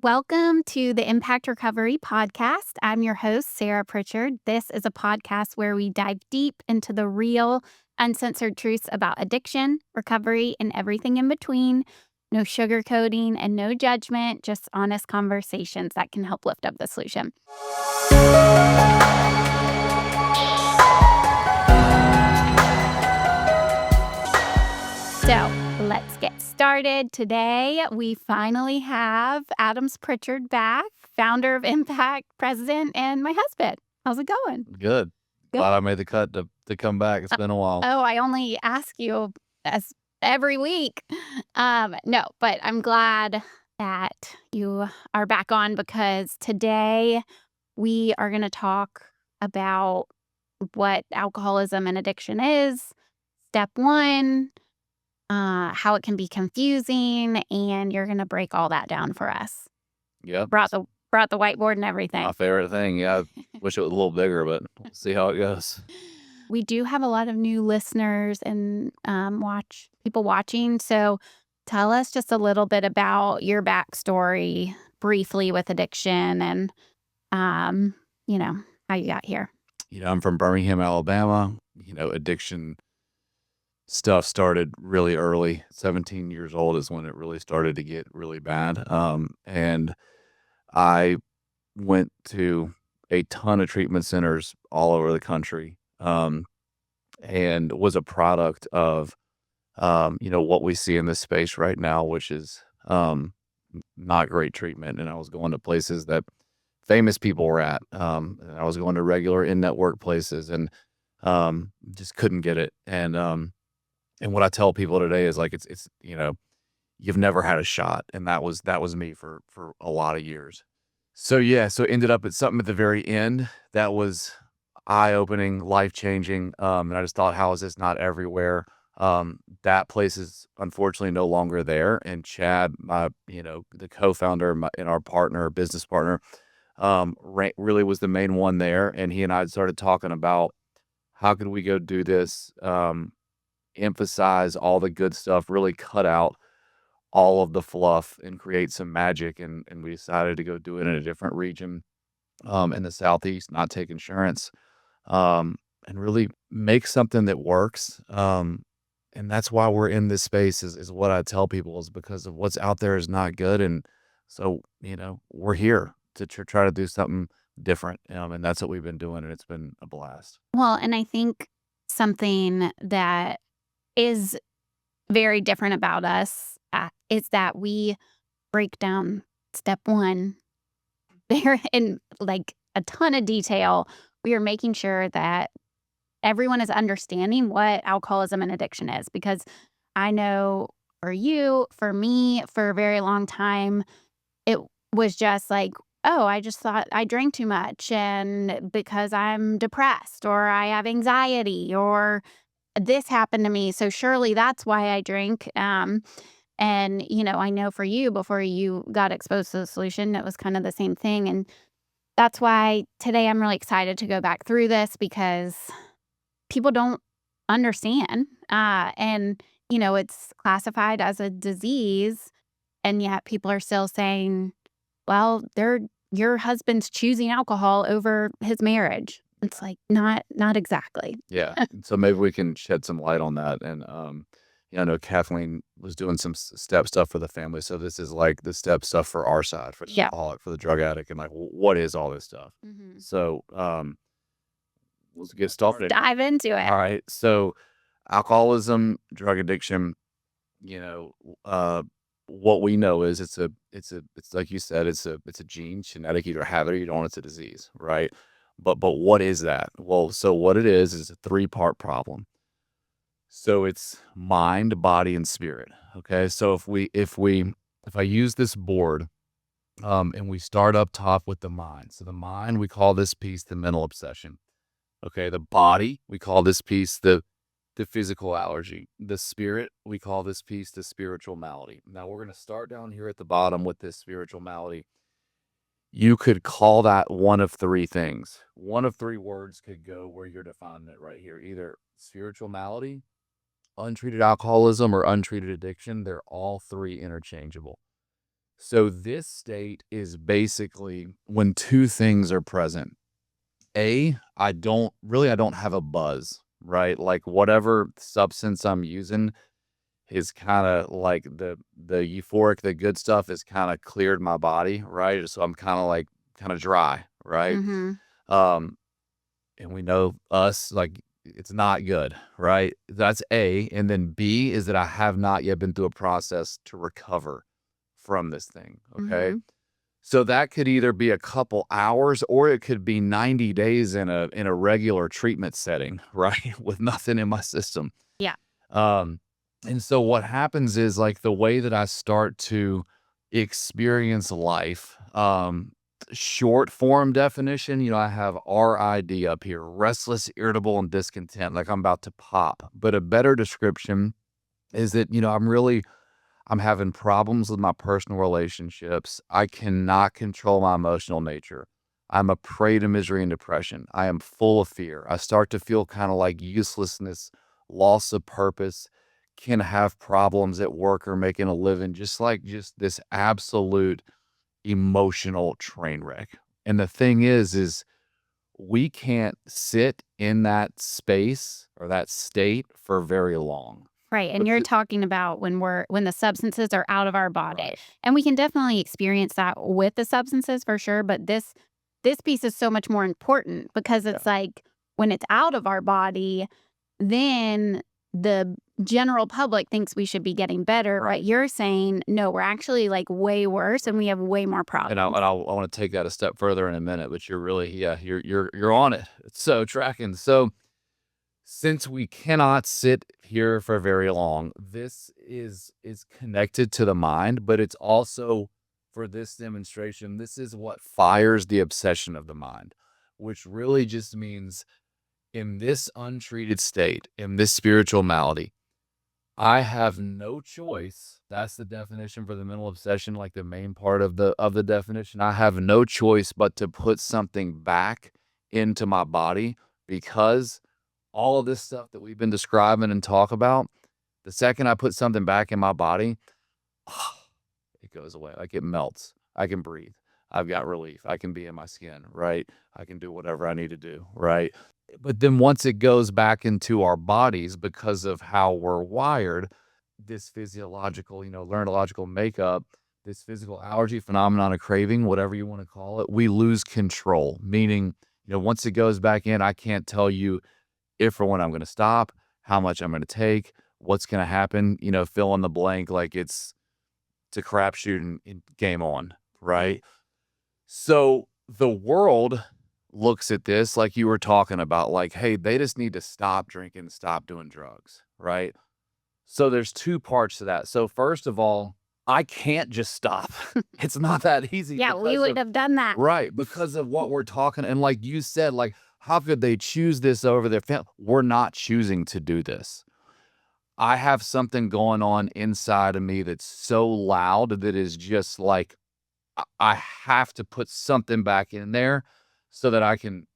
Welcome to the Impact Recovery Podcast. I'm your host, Sarah Pritchard. This is a podcast where we dive deep into the real, uncensored truths about addiction, recovery, and everything in between. No sugarcoating and no judgment, just honest conversations that can help lift up the solution. So let's get started. Today, we finally have Adams Pritchard back, founder of Impact, president, and my husband. How's it going? Good. Good. Glad I made the cut to come back. It's been a while. Oh, I only ask you as every week. No, but I'm glad that you are back on because today we are going to talk about what alcoholism and addiction is. Step one, how it can be confusing, and you're going to break all that down for us. Yep. Brought the whiteboard and everything. My favorite thing. Yeah, I wish it was a little bigger, but we'll see how it goes. We do have a lot of new listeners and people watching. So tell us just a little bit about your backstory briefly with addiction and, how you got here. I'm from Birmingham, Alabama. Addiction stuff started really early. 17 years old is when it really started to get really bad. And I went to a ton of treatment centers all over the country. And was a product of, what we see in this space right now, which is not great treatment. And I was going to places that famous people were at. And I was going to regular in-network places and just couldn't get it. And what I tell people today is like, it's you've never had a shot. And that was me for a lot of years. So ended up at something at the very end that was eye-opening, life-changing, and I just thought, how is this not everywhere? That place is unfortunately no longer there, and Chad, the co-founder and our business partner, really was the main one there, and he and I started talking about how could we go do this, emphasize all the good stuff, really cut out all of the fluff and create some magic, and we decided to go do it in a different region, in the Southeast, not take insurance. And really make something that works. And that's why we're in this space is what I tell people is because of what's out there is not good. And so, we're here to try to do something different. And that's what we've been doing. And it's been a blast. Well, and I think something that is very different about us is that we break down step one there in like a ton of detail. We are making sure that everyone is understanding what alcoholism and addiction is, because I know for you, for me, for a very long time, it was just like, oh, I just thought I drank too much and because I'm depressed or I have anxiety or this happened to me. So surely that's why I drink. And, I know for you, before you got exposed to the solution, it was kind of the same thing. And that's why today I'm really excited to go back through this because people don't understand. And, it's classified as a disease. And yet people are still saying, well, your husband's choosing alcohol over his marriage. It's like, not exactly. Yeah. So maybe we can shed some light on that. And, I know Kathleen was doing some step stuff for the family. So this is like the step stuff for our side, for the alcoholic, for the drug addict. And like, what is all this stuff? Mm-hmm. So, let's get started. Dive into it. All right. So alcoholism, drug addiction, what we know is it's like you said, it's a gene, genetic, either have it or you don't, it's a disease, right? But what is that? Well, so what it is a 3-part problem. So it's mind, body, and spirit. Okay. So if I use this board, and we start up top with the mind. So the mind, we call this piece the mental obsession. Okay. The body, we call this piece the physical allergy. The spirit, we call this piece the spiritual malady. Now we're going to start down here at the bottom with this spiritual malady. You could call that one of 3 things. One of 3 words could go where you're defining it right here. Either spiritual malady, untreated alcoholism, or untreated addiction. They're all 3 interchangeable. So this state is basically when two things are present. I don't have a buzz, right? Like whatever substance I'm using is kind of like the euphoric, the good stuff is kind of cleared my body, right? So I'm kind of like kind of dry, right? Mhm. Um, and we know us like it's not good, right? That's A. And then B is that I have not yet been through a process to recover from this thing. Okay. Mhm. So that could either be a couple hours or it could be 90 days in a regular treatment setting, right? With nothing in my system. Yeah. Um, and so what happens is like the way that I start to experience life, short form definition, I have RID up here, restless, irritable, and discontent, like I'm about to pop. But a better description is that, I'm having problems with my personal relationships. I cannot control my emotional nature. I'm a prey to misery and depression. I am full of fear. I start to feel kind of like uselessness, loss of purpose, can have problems at work or making a living, just this absolute emotional train wreck. And the thing is we can't sit in that space or that state for very long. Right, and you're Becau- talking about when the substances are out of our body, right. and we can definitely experience that with the substances for sure, but this piece is so much more important because Yeah. it's like when it's out of our body, then the general public thinks we should be getting better, but Right. you're saying, "No, we're actually, like, way worse and we have way more And I problems." and I wanna take that a step further in a minute, but you're really yeah, you're on it. So tracking. So, since we cannot sit here for very long, this is connected to the mind, but it's also for this demonstration, this is what fires the obsession of the mind, which really just means in this untreated state, in this spiritual malady, I have no choice. That's the definition for the mental obsession, like the main part of the definition. I have no choice but to put something back into my body because all of this stuff that we've been describing and talk about, the second I put something back in my body, it goes away. Like it melts. I can breathe. I've got relief. I can be in my skin, right? I can do whatever I need to do, right? But then once it goes back into our bodies because of how we're wired, this physiological, neurological makeup, this physical allergy phenomenon of craving, whatever you want to call it, we lose control. Meaning, once it goes back in, I can't tell you if or when I'm going to stop, how much I'm going to take, what's going to happen, fill in the blank like it's a crapshoot and game on, right? So the world looks at this like you were talking about, like, hey, they just need to stop drinking, stop doing drugs, right? So there's two parts to that. So first of all, I can't just stop. It's not that easy Yeah, we because would of have done that. right, because of what we're talking and like you said, like, how could they choose this over their family? We're not choosing to do this. I have something going on inside of me that's so loud that is just like I have to put something back in there so that I can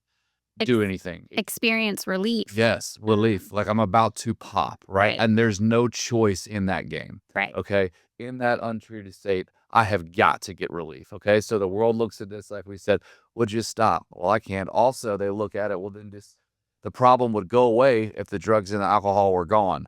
Ex do anything. experience relief. Yes, relief, like I'm about to pop, right? Right, And there's no choice in that game, right. okay? In that untreated state, I have got to get relief, okay? So the world looks at this like we said, "Would you stop?" Well, I can't. Also, they look at it, well, then this the problem would go away if the drugs and the alcohol were gone.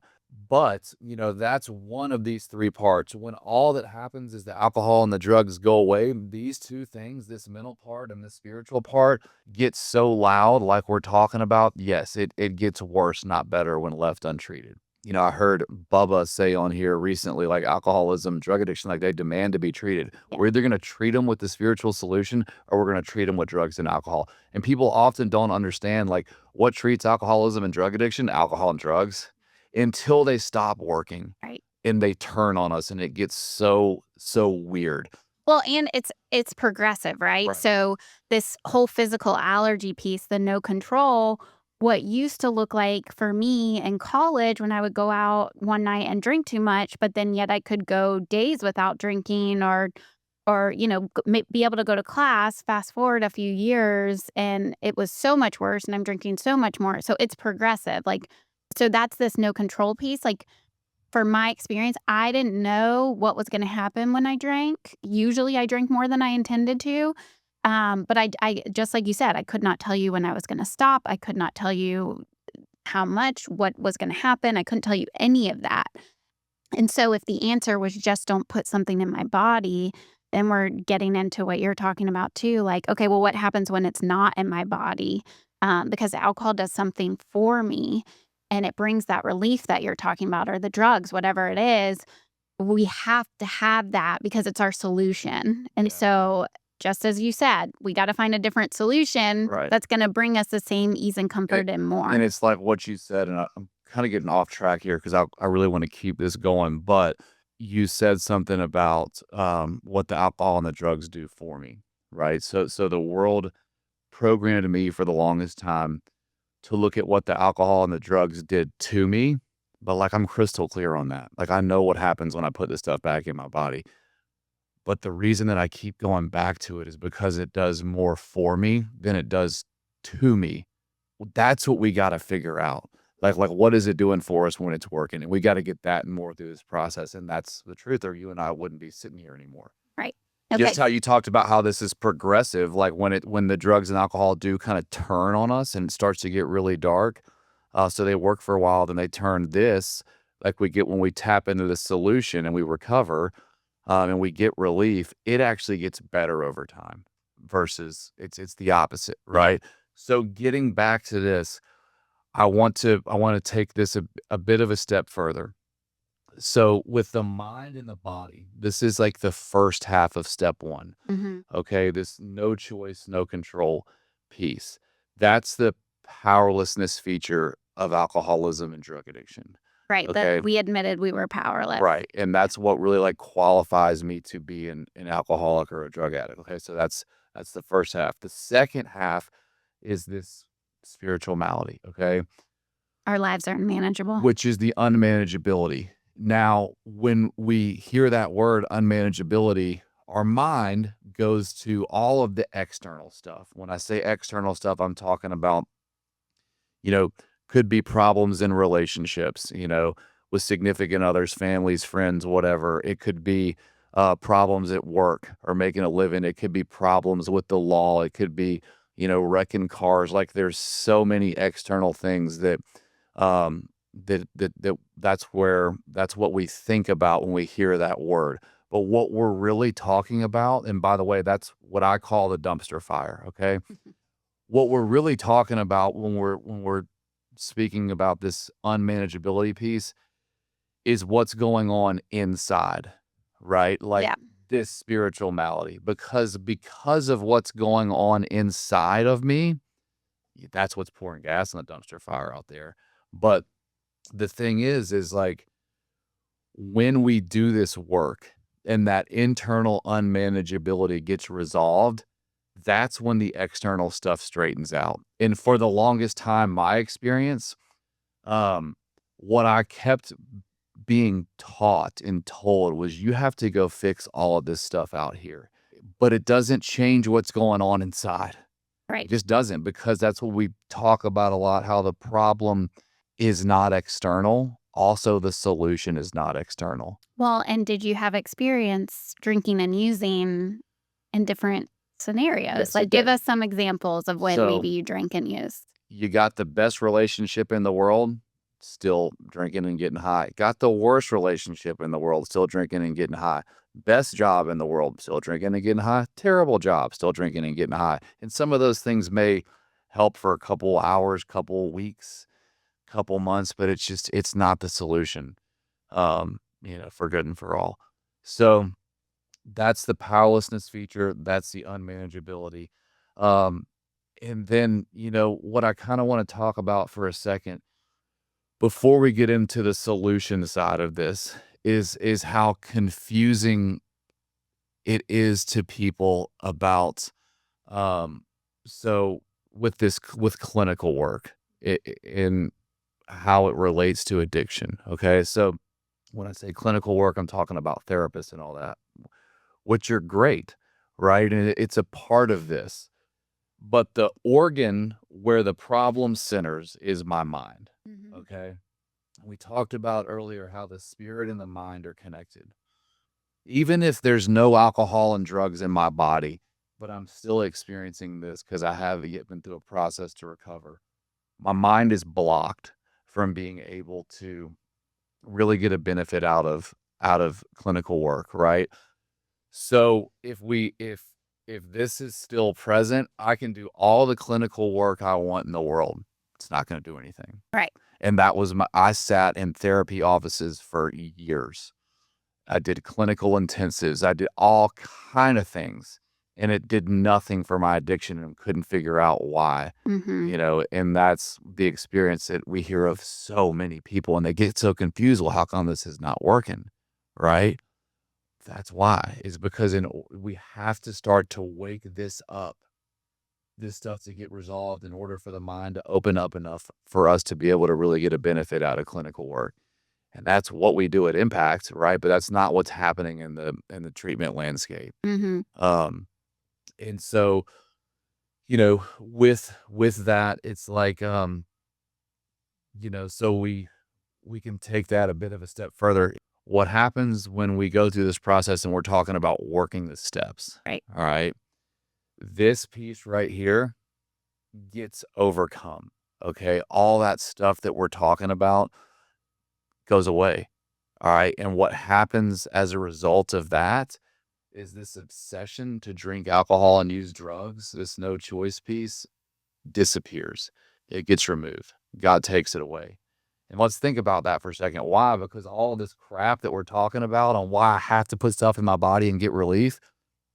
But, that's one of these 3 parts. When all that happens is the alcohol and the drugs go away, these 2 things, this mental part and the spiritual part, gets so loud like we're talking about, yes, it gets worse, not better when left untreated. I heard Bubba say on here recently, like alcoholism, drug addiction, like they demand to be treated. Yeah, We're either going to treat them with the spiritual solution or we're going to treat them with drugs and alcohol. And people often don't understand like what treats alcoholism and drug addiction, alcohol and drugs, until they stop working right. and they turn on us and it gets so, so weird. Well, and it's progressive, right? Right. So this whole physical allergy piece, the no control, what used to look like for me in college when I would go out one night and drink too much, but then yet I could go days without drinking or be able to go to class. Fast forward a few years, and it was so much worse, and I'm drinking so much more. So it's progressive, like so that's this no control piece, like for my experience, I didn't know what was gonna happen when I drank. Usually, I drink more than I intended to, but I just like you said, I could not tell you when I was gonna stop. I could not tell you how much, what was gonna happen. I couldn't tell you any of that. And so if the answer was just don't put something in my body, then we're getting into what you're talking about too. Like, okay, well, what happens when it's not in my body? Because alcohol does something for me and it brings that relief that you're talking about, or the drugs, whatever it is. We have to have that because it's our solution. And Yeah. so, just as you said, we got to find a different solution Right. that's going to bring us the same ease and comfort and more. And it's like what you said, and I'm kind of getting off track here because I really want to keep this going. But you said something about what the alcohol and the drugs do for me, right? So the world programmed me for the longest time to look at what the alcohol and the drugs did to me, but like I'm crystal clear on that. Like I know what happens when I put this stuff back in my body. But the reason that I keep going back to it is because it does more for me than it does to me. Well, that's what we gotta figure out. Like, what is it doing for us when it's working? And we gotta get that and more through this process, and that's the truth, or you and I wouldn't be sitting here anymore. Right. Just Okay. how you talked about how this is progressive, like, when the drugs and alcohol do kinda turn on us and it starts to get really dark, so they work for a while, then they turn this, like we get when we tap into the solution and we recover, and we get relief, it actually gets better over time versus it's the opposite, right? So getting back to this, I want to take this a bit of a step further. So with the mind and the body, this is like the first half of step 1. Hmm. Okay, this no choice, no control piece. That's the powerlessness feature of alcoholism and drug addiction. Right. Okay. That we admitted we were powerless. Right, and that's what really, like, qualifies me to be an alcoholic or a drug addict, okay? So that's the first half. The second half is this spiritual malady, okay? Our lives are unmanageable. Which is the unmanageability. Now, when we hear that word unmanageability, our mind goes to all of the external stuff. When I say external stuff, I'm talking about, you know, could be problems in relationships, with significant others, families, friends, whatever. It could be problems at work or making a living. It could be problems with the law. It could be, wrecking cars. Like there's so many external things that's what we think about when we hear that word. But what we're really talking about, and by the way, that's what I call the dumpster fire. Okay, what we're really talking about when we're speaking about this unmanageability piece is what's going on inside, right? Like Yeah. this spiritual malady, because of what's going on inside of me, that's what's pouring gas on the dumpster fire out there. But the thing is like when we do this work and that internal unmanageability gets resolved, that's when the external stuff straightens out. And for the longest time, my experience, um, what I kept being taught and told was you have to go fix all of this stuff out here. But it doesn't change what's going on inside. It Right. just doesn't, because that's what we talk about a lot, how the problem is not external. Also, the solution is not external. Well, and did you have experience drinking and using in different scenarios? Yes, Like, it give did. us some examples of when So maybe you drank and used. you got the best relationship in the world, still drinking and getting high. Got the worst relationship in the world, still drinking and getting high. Best job in the world, still drinking and getting high. Terrible job, still drinking and getting high. And some of those things may help for a couple hours, couple weeks, couple months, but it's not the solution, for good and for all. So that's the powerlessness feature. That's the unmanageability. Um, and then, what I kind of want to talk about for a second before we get into the solution side of this is how confusing it is to people about um so with clinical work in how it relates to addiction. Okay, so when I say clinical work, I'm talking about therapists and all that, which are great, right? And it's a part of this. But the organ where the problem centers is my mind. Mhm. Okay. We talked about earlier how the spirit and the mind are connected. Even if there's no alcohol and drugs in my body, but I'm still experiencing this because I haven't yet been through a process to recover. My mind is blocked from being able to really get a benefit out of clinical work, right? So if this is still present, I can do all the clinical work I want in the world. It's not going to do anything. Right. And that was I sat in therapy offices for years. I did clinical intensives. I did all kind of things, and it did nothing for my addiction and couldn't figure out why, Mhm. and that's the experience that we hear of so many people, and they get so confused. Well, how come this is not working? Right? That's why. Is because we have to start to wake this up, this stuff to get resolved in order for the mind to open up enough for us to be able to really get a benefit out of clinical work. And that's what we do at Impact, right? But that's not what's happening in the treatment landscape. Mhm. Um, and so, with that, it's like, so we can take that a bit of a step further. What happens when we go through this process and we're talking about working the steps? Right. All right. This piece right here gets overcome. Okay. All that stuff that we're talking about goes away. All right. And what happens as a result of that is this obsession to drink alcohol and use drugs, this no choice piece disappears. It gets removed. God takes it away. And let's think about that for a second. Why? Because all this crap that we're talking about on why I have to put stuff in my body and get relief,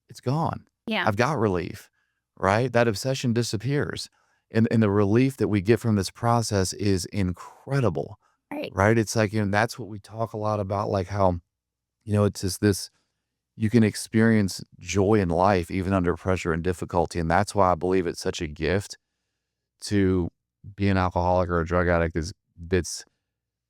it's gone. Yeah. I've got relief, right? That obsession disappears. And the relief that we get from this process is incredible, Right. right? It's like, that's what we talk a lot about, like how, it's just this, you can experience joy in life even under pressure and difficulty. And that's why I believe it's such a gift to be an alcoholic or a drug addict is that's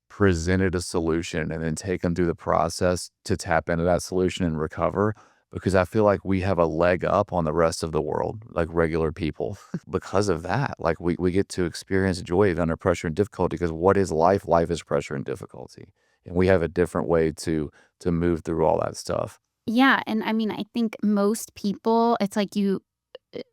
presented a solution and then take them through the process to tap into that solution and recover, because I feel like we have a leg up on the rest of the world, like regular people, because of that. Like we get to experience joy under pressure and difficulty, because what is life? Life is pressure and difficulty. And we have a different way to move through all that stuff. Yeah, and I mean, I think most people, it's like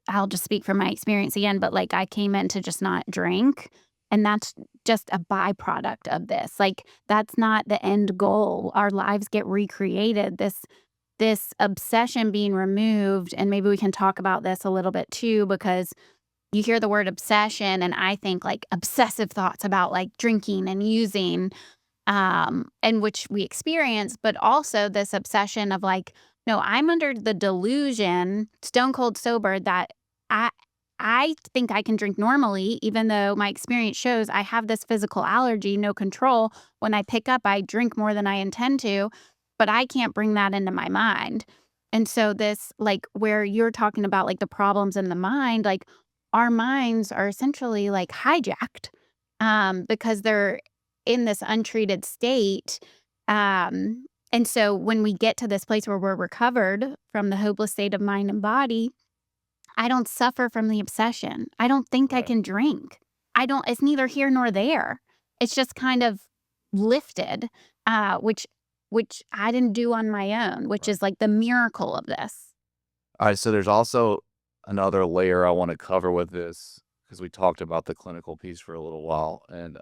I'll just speak from my experience again, but, like, I came in to just not drink, and that's just a byproduct of this. Like, that's not the end goal. Our lives get recreated. This obsession being removed, and maybe we can talk about this a little bit too, because you hear the word obsession, and I think, like, obsessive thoughts about, like, drinking and using, and which we experience, but also this obsession of like, no, I'm under the delusion, stone cold sober, that I I think I can drink normally, even though my experience shows I have this physical allergy, no control. When I pick up, I drink more than I intend to, but I can't bring that into my mind. And so this, like, where you're talking about like the problems in the mind, like our minds are essentially like hijacked because they're in this untreated state. And so when we get to this place where we're recovered from the hopeless state of mind and body, I don't suffer from the obsession. I don't think I Right. can drink. I don't, it's neither here nor there. It's just kind of lifted, which I didn't do on my own, which Right. is like the miracle of this. All right. So there's also another layer I want to cover with this, because we talked about the clinical piece for a little while. And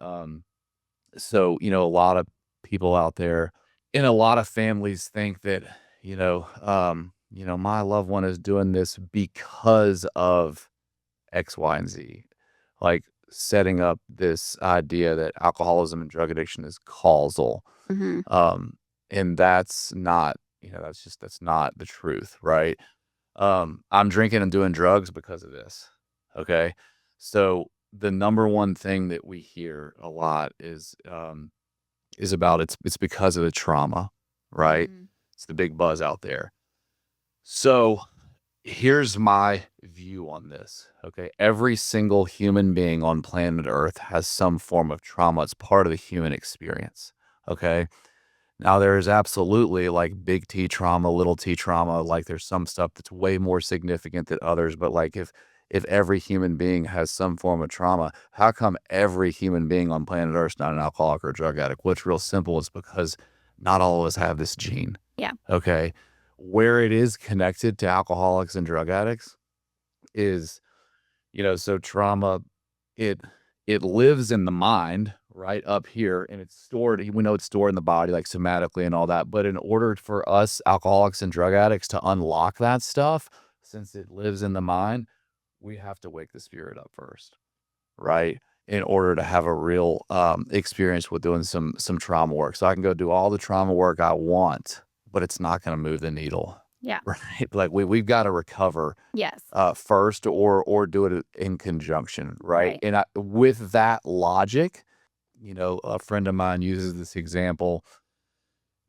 so, a lot of people out there and a lot of families think that, my loved one is doing this because of X, Y, and Z. Like setting up this idea that alcoholism and drug addiction is causal. Mhm. Um, and that's not, that's not the truth, right? I'm drinking and doing drugs because of this. Okay. So the number one thing that we hear a lot is about it's because of the trauma, right? Mm. It's the big buzz out there. So here's my view on this. Okay. Every single human being on planet Earth has some form of trauma. It's part of the human experience. Okay. Now, there is absolutely like big T trauma, little t trauma. Like there's some stuff that's way more significant than others. But like if if every human being has some form of trauma, how come every human being on planet Earth is not an alcoholic or a drug addict? What's real simple is because not all of us have this gene. Yeah. Okay. Where it is connected to alcoholics and drug addicts is, so trauma, it it lives in the mind right up here, and it's stored. We know it's stored in the body, like somatically and all that. But in order for us alcoholics and drug addicts to unlock that stuff, since it lives in the mind, we have to wake the spirit up first, right? In order to have a real experience with doing some trauma work. So I can go do all the trauma work I want, but it's not going to move the needle. Yeah. Right. Like we've got to recover Yes. first or do it in conjunction. Right. Right. And with that logic, a friend of mine uses this example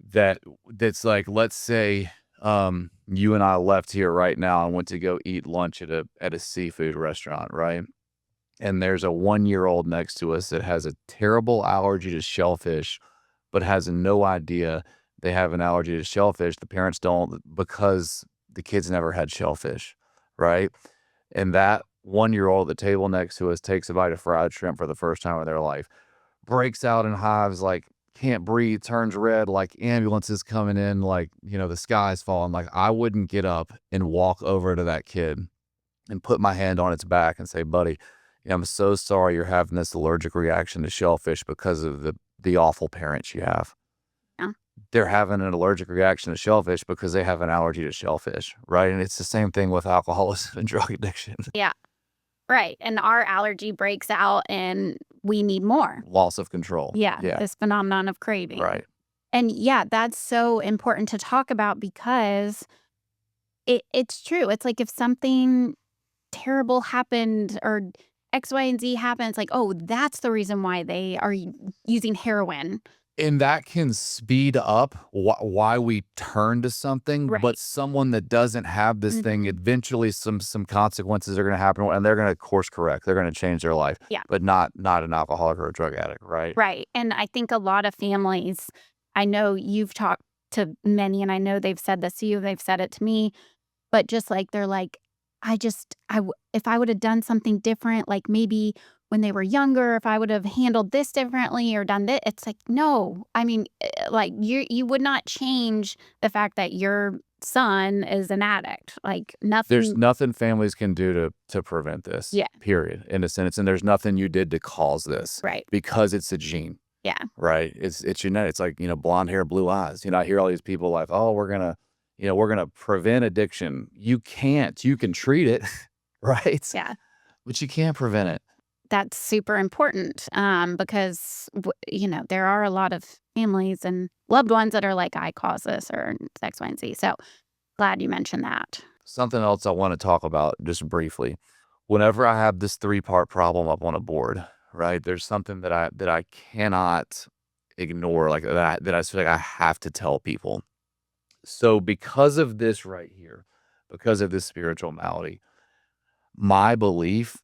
that's like, let's say you and I left here right now and went to go eat lunch at a seafood restaurant, right? And there's a 1-year-old next to us that has a terrible allergy to shellfish, but has no idea they have an allergy to shellfish. The parents don't, because the kids never had shellfish, right? And that 1-year-old at the table next to us takes a bite of fried shrimp for the first time in their life, breaks out in hives, like can't breathe, turns red, like ambulances coming in, like, the sky's falling. Like I wouldn't get up and walk over to that kid and put my hand on its back and say, buddy, I'm so sorry you're having this allergic reaction to shellfish because of the awful parents you have. Yeah. They're having an allergic reaction to shellfish because they have an allergy to shellfish, right? And it's the same thing with alcoholism and drug addiction. Yeah. Right. And our allergy breaks out and we need more. Loss of control. Yeah. Yeah. This phenomenon of craving. Right. And yeah, that's so important to talk about because it's true. It's like if something terrible happened or X, Y, and Z happens, like, oh, that's the reason why they are using heroin. And that can speed up why we turn to something, Right. but someone that doesn't have this thing, eventually some consequences are going to happen, and they're going to course correct. They're going to change their life. Yeah. But not an alcoholic or a drug addict, right? Right. And I think a lot of families, I know you've talked to many, and I know they've said this to you, they've said it to me, but just like they're like, if I would have done something different, like maybe when they were younger, if I would have handled this differently or done that, it's like, no, I mean, like you would not change the fact that your son is an addict. Like nothing. There's nothing families can do to prevent this. Yeah. Period. In a sense, and there's nothing you did to cause this. Right. Because it's a gene. Yeah. Right. It's genetic. It's like, blonde hair, blue eyes. I hear all these people like, oh, we're gonna prevent addiction. You can't. You can treat it, right? Yeah. But you can't prevent it. That's super important because, there are a lot of families and loved ones that are like, I caused this or X, Y, and Z. So glad you mentioned that. Something else I want to talk about just briefly. Whenever I have this 3-part problem up on a board, right, there's something that I cannot ignore, like that I feel like I have to tell people. So because of this right here, because of this spiritual malady, my belief,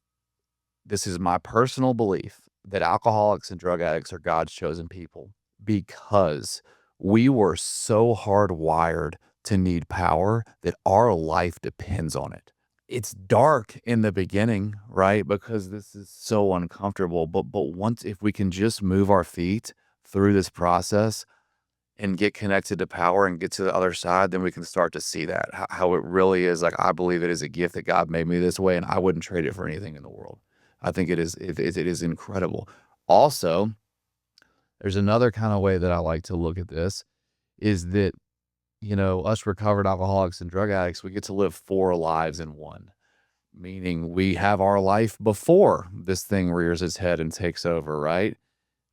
this is my personal belief, that alcoholics and drug addicts are God's chosen people because we were so hardwired to need power that our life depends on it. It's dark in the beginning, right? Because this is so uncomfortable. But once, if we can just move our feet through this process and get connected to power and get to the other side, then we can start to see that, how it really is. Like, I believe it is a gift that God made me this way, and I wouldn't trade it for anything in the world. I think it is incredible. Also, there's another kind of way that I like to look at this is that, us recovered alcoholics and drug addicts, we get to live 4 lives in one, meaning we have our life before this thing rears its head and takes over, right?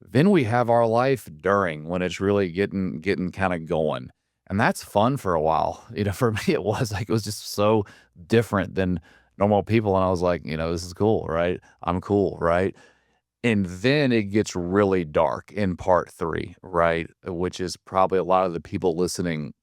Then we have our life during, when it's really getting kind of going. And that's fun for a while. For me, it was just so different than normal people. And I was like, this is cool, right? I'm cool, right? And then it gets really dark in part 3, right? Which is probably a lot of the people listening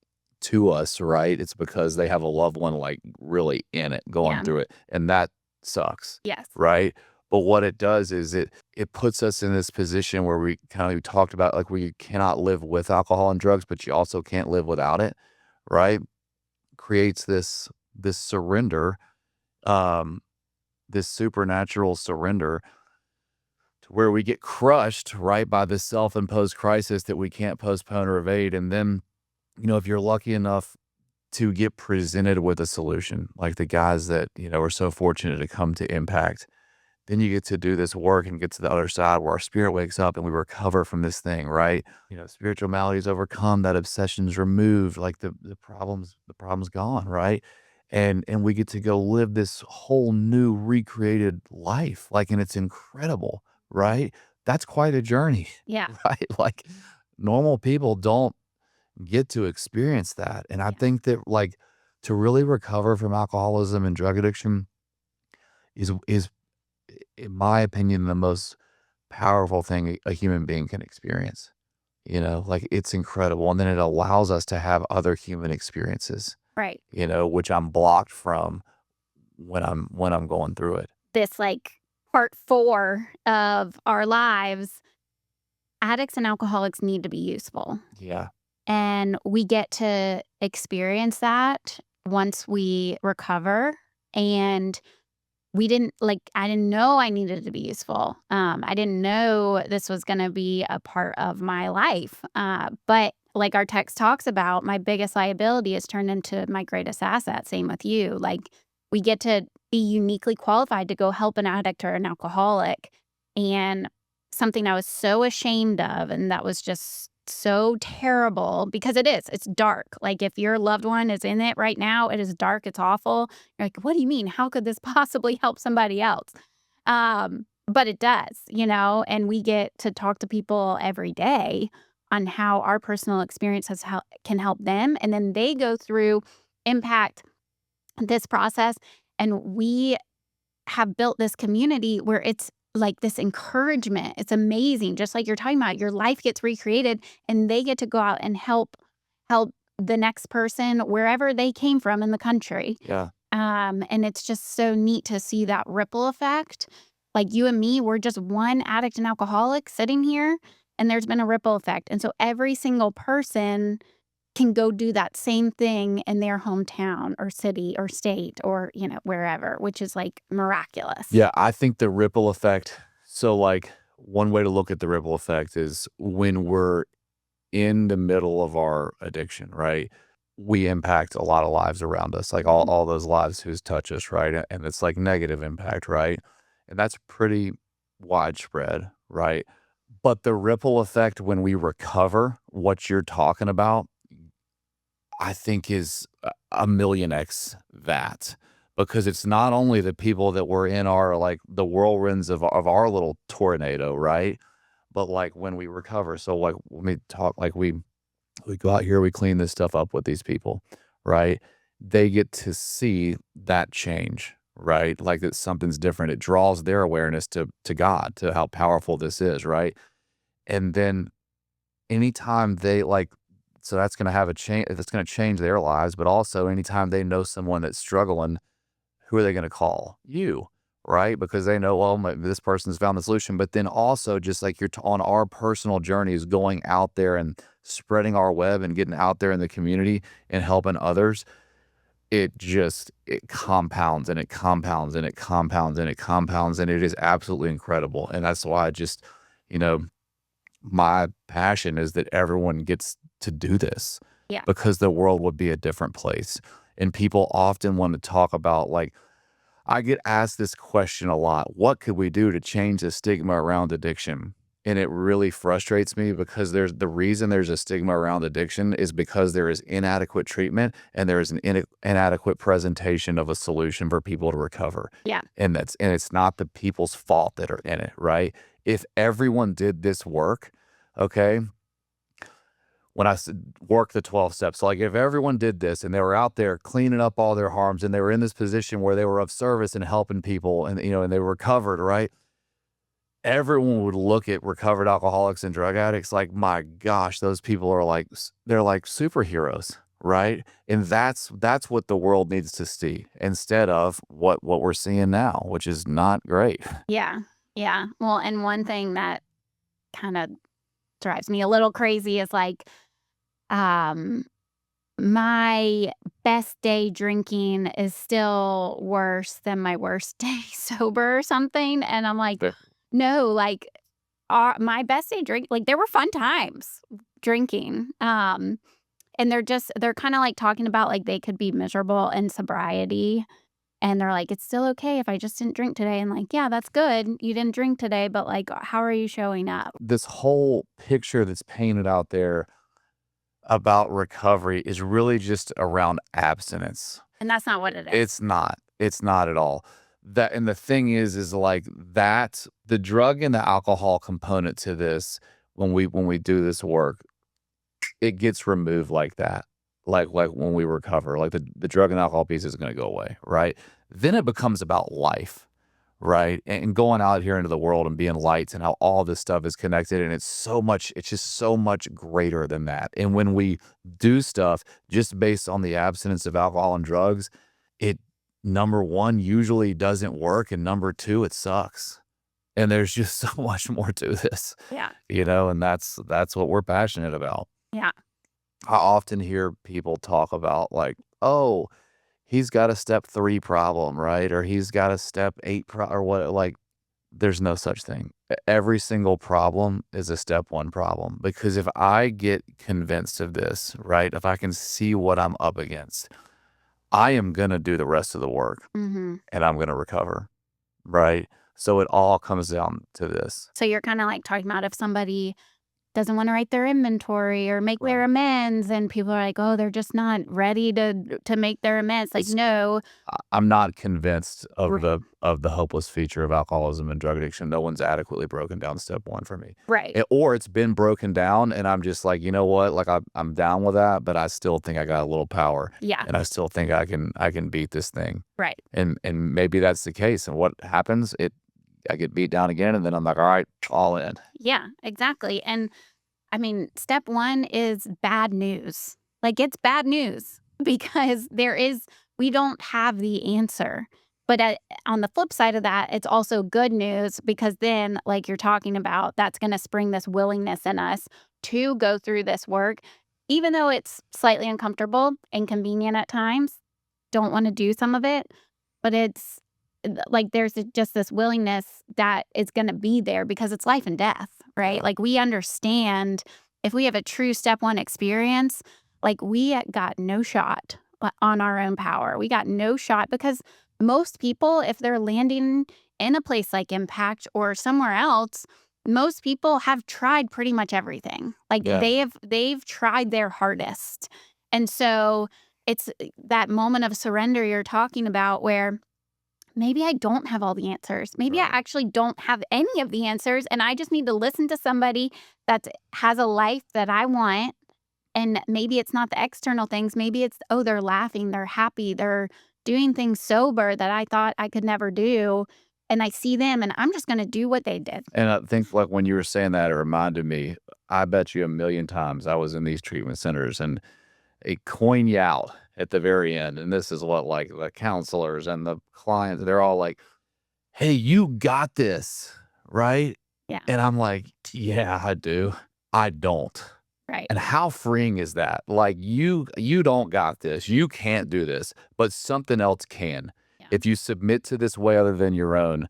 to us, right? It's because they have a loved one like really in it, going through it. And that sucks. Yes. Right? But what it does is it puts us in this position where we talked about, like, where you cannot live with alcohol and drugs, but you also can't live without it, right? Creates this surrender this supernatural surrender to where we get crushed, right, by this self-imposed crisis that we can't postpone or evade. And then, if you're lucky enough to get presented with a solution, like the guys that, are so fortunate to come to Impact, then you get to do this work and get to the other side where our spirit wakes up and we recover from this thing, right? Spiritual maladies overcome, that obsession's removed, like the problem's gone, right? And we get to go live this whole new recreated life, like, and it's incredible, right? That's quite a journey, Yeah. right? Like, normal people don't get to experience that. And I Yeah. think that, like, to really recover from alcoholism and drug addiction is in my opinion, the most powerful thing a human being can experience. Like, it's incredible. And then it allows us to have other human experiences, Right. which I'm blocked from when I'm going through it. This, like, part 4 of our lives, addicts and alcoholics need to be useful. Yeah. And we get to experience that once we recover. And I didn't know I needed to be useful. I didn't know this was going to be a part of my life. But like our text talks about, my biggest liability is turned into my greatest asset. Same with you. Like, we get to be uniquely qualified to go help an addict or an alcoholic. And something I was so ashamed of, and that was just so terrible because it's dark. Like, if your loved one is in it right now, it is dark, it's awful. You're like, what do you mean? How could this possibly help somebody else? But it does, and we get to talk to people every day on how our personal experiences can help them. And then they go through impact this process. And we have built this community where it's like this encouragement. It's amazing. Just like you're talking about, your life gets recreated and they get to go out and help the next person wherever they came from in the country. Yeah. And it's just so neat to see that ripple effect. Like, you and me, we're just one addict and alcoholic sitting here, and there's been a ripple effect. And so every single person can go do that same thing in their hometown or city or state or, wherever, which is like miraculous. Yeah, I think the ripple effect, so, like, one way to look at the ripple effect is when we're in the middle of our addiction, right? We impact a lot of lives around us, like all Mhm. all those lives who's touch us, right? And it's like negative impact, right? And that's pretty widespread, right? But the ripple effect when we recover, what you're talking about, I think is a million X that, because it's not only the people that were in our, like, the whirlwinds of our little tornado, right? But, like, when we recover, so, like, when we talk, like, we go out here, we clean this stuff up with these people, right? They get to see that change, right? Like, that something's different. It draws their awareness to God, to how powerful this is, right? And then anytime they, like, so that's gonna have a change, that's gonna change their lives, but also anytime they know someone that's struggling, who are they gonna call? You, right? Because they know, well, this person's found the solution. But then also, just like you're on our personal journeys, going out there and spreading our web and getting out there in the community and helping others, it compounds and it compounds and it compounds and it compounds, and it is absolutely incredible. And that's why you know, my passion is that everyone gets to do this, Yeah. because the world would be a different place. And people often want to talk about, like, I get asked this question a lot. What could we do to change the stigma around addiction? And it really frustrates me, because the reason there's a stigma around addiction is because there is inadequate treatment and there is an inadequate presentation of a solution for people to recover. Yeah. And it's not the people's fault that are in it, right? If everyone did this work, okay, when I said work the 12 steps, like, if everyone did this and they were out there cleaning up all their harms and they were in this position where they were of service and helping people, and, and they were recovered, right? Everyone would look at recovered alcoholics and drug addicts like, my gosh, those people are like, they're like superheroes, right? And that's what the world needs to see, instead of what we're seeing now, which is not great. Yeah. Yeah. Well, and one thing that kind of drives me a little crazy is like, um, my best day drinking is still worse than my worst day sober or something, and I'm like, Fair. "No, like, my best day drink like, there were fun times drinking, and they're kinda, like, talking about, like, they could be miserable in sobriety, and they're like, "It's still okay if I just didn't drink today," and, like, "Yeah, that's good. You didn't drink today, but, like, how are you showing up?" This whole picture that's painted out there about recovery is really just around abstinence. And that's not what it is. It's not. It's not at all. That and the thing is like that the drug and the alcohol component to this when we do this work, it gets removed like that. Like when we recover, like the drug and alcohol piece is gonna go away, right? Then it becomes about life, right? And going out here into the world and being lights and how all this stuff is connected. And it's just so much greater than that. And when we do stuff just based on the abstinence of alcohol and drugs, it number one usually doesn't work. And number two, it sucks. And there's just so much more to this, Yeah. and that's what we're passionate about. Yeah. I often hear people talk about like, oh, he's got a step 3 problem, right? Or he's got a step 8 or what, like, there's no such thing. Every single problem is a step 1 problem, because if I get convinced of this, right? If I can see what I'm up against, I am gonna do the rest of the work Mhm. and I'm gonna recover, right? So it all comes down to this. So you're kinda, like, talking about if somebody doesn't wanna write their inventory or make their Right. amends, and people are like, "Oh, they're just not ready to make their amends." Like, It's no. I'm not convinced R of the hopeless feature of alcoholism and drug addiction. No one's adequately broken down step 1 for me. Right. Or it's been broken down and I'm just like, "You know what? Like, I'm down with that, but I still think I got a little power, Yeah. and I still think I can beat this thing." Right. And maybe that's the case, and what happens, I get beat down again, and then I'm like, "All right, all in." Yeah, exactly, and, I mean, step 1 is bad news. Like, it's bad news because we don't have the answer. But on the flip side of that, it's also good news because then, like you're talking about, that's gonna spring this willingness in us to go through this work, even though it's slightly uncomfortable, inconvenient at times, don't wanna do some of it, but it's like, there's just this willingness that is gonna be there because it's life and death, right? Yeah. Like, we understand if we have a true step 1 experience, like, we got no shot on our own power. We got no shot because most people, if they're landing in a place like Impact or somewhere else, most people have tried pretty much everything. Like, Yeah. they've tried their hardest. And so, it's that moment of surrender you're talking about where maybe I don't have all the answers. Maybe I Right. actually don't have any of the answers, and I just need to listen to somebody that has a life that I want. And maybe it's not the external things. Maybe it's, oh, they're laughing, they're happy, they're doing things sober that I thought I could never do. And I see them, and I'm just going to do what they did. And I think, like, when you were saying that, it reminded me, I bet you a million times I was in these treatment centers and a coin you out at the very end, and this is what, like, the counselors and the clients, they're all like, "Hey, you got this, right?" Yeah. And I'm like, "Yeah, I do. I don't." Right. And how freeing is that? Like, you don't got this. You can't do this, but something else can. Yeah. If you submit to this way other than your own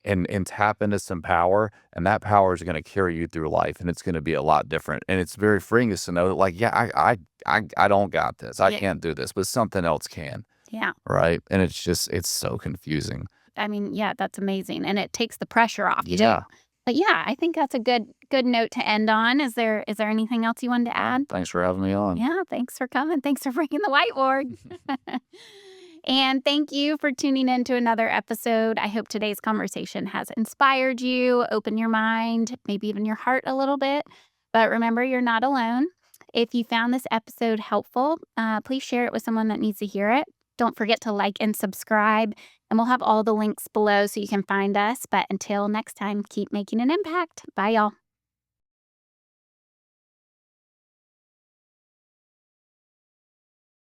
and tap into some power, and that power is gonna carry you through life, and it's gonna be a lot different. And it's very freeing is to know that, like, yeah, I don't got this. I Yeah. can't do this, but something else can, Yeah. right? And it's so confusing. I mean, yeah, that's amazing. And it takes the pressure off too. Yeah. But yeah, I think that's a good note to end on. Is there anything else you wanted to add? Thanks for having me on. Yeah, thanks for coming. Thanks for bringing the whiteboard. And thank you for tuning in to another episode. I hope today's conversation has inspired you, opened your mind, maybe even your heart a little bit. But remember, you're not alone. If you found this episode helpful, please share it with someone that needs to hear it. Don't forget to like and subscribe, and we'll have all the links below so you can find us. But until next time, keep making an impact. Bye, y'all.